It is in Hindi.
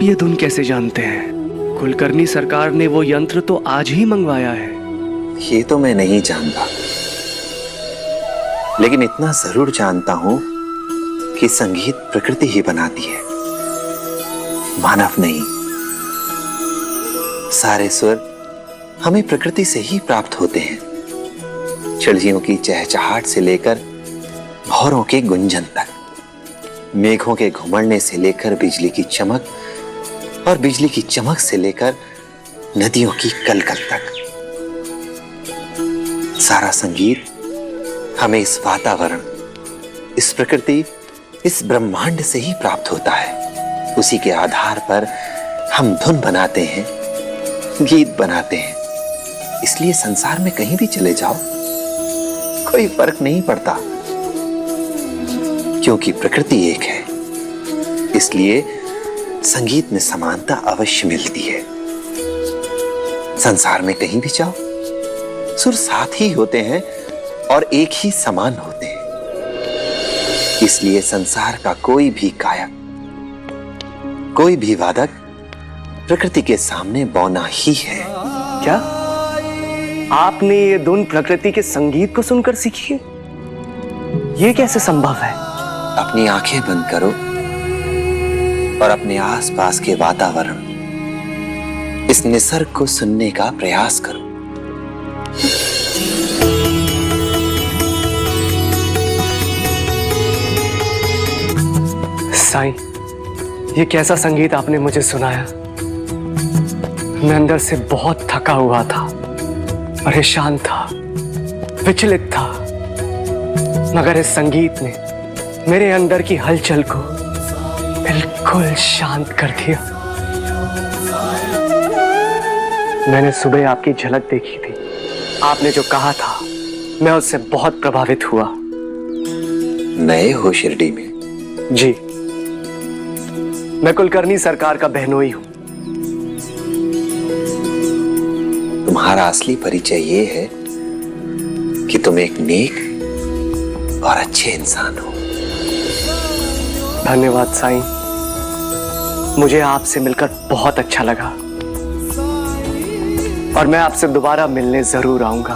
आप ये धुन कैसे जानते हैं? कुलकर्णी सरकार ने वो यंत्र तो आज ही मंगवाया है। ये तो मैं नहीं जानता, लेकिन इतना जरूर जानता हूं कि संगीत प्रकृति ही बनाती है, मानव नहीं। सारे स्वर हमें प्रकृति से ही प्राप्त होते हैं। चिड़ियों की चहचहाट से लेकर भौरों के गुंजन तक, मेघों के घुमड़ने से लेकर बिजली की चमक, और बिजली की चमक से लेकर नदियों की कलकल तक, सारा संगीत हमें इस वातावरण, इस प्रकृति, इस ब्रह्मांड से ही प्राप्त होता है। उसी के आधार पर हम धुन बनाते हैं, गीत बनाते हैं। इसलिए संसार में कहीं भी चले जाओ, कोई फर्क नहीं पड़ता, क्योंकि प्रकृति एक है। इसलिए संगीत में समानता अवश्य मिलती है। संसार में कहीं भी जाओ, सुर साथ ही होते हैं और एक ही समान होते हैं। इसलिए संसार का कोई भी गायक, कोई भी वादक प्रकृति के सामने बौना ही है। क्या आपने ये धुन प्रकृति के संगीत को सुनकर सीखी है? ये कैसे संभव है? अपनी आंखें बंद करो और अपने आसपास के वातावरण, इस निसर्ग को सुनने का प्रयास करो। साईं, ये कैसा संगीत आपने मुझे सुनाया। मैं अंदर से बहुत थका हुआ था, परेशान था, विचलित था, मगर इस संगीत ने मेरे अंदर की हलचल को बिल्कुल शांत कर दिया। मैंने सुबह आपकी झलक देखी थी। आपने जो कहा था, मैं उससे बहुत प्रभावित हुआ। नए हो शिरडी में? जी, मैं कुलकर्णी सरकार का बहनोई हूं। तुम्हारा असली परिचय ये है कि तुम एक नेक और अच्छे इंसान हो। धन्यवाद साईं, मुझे आपसे मिलकर बहुत अच्छा लगा और मैं आपसे दोबारा मिलने जरूर आऊंगा।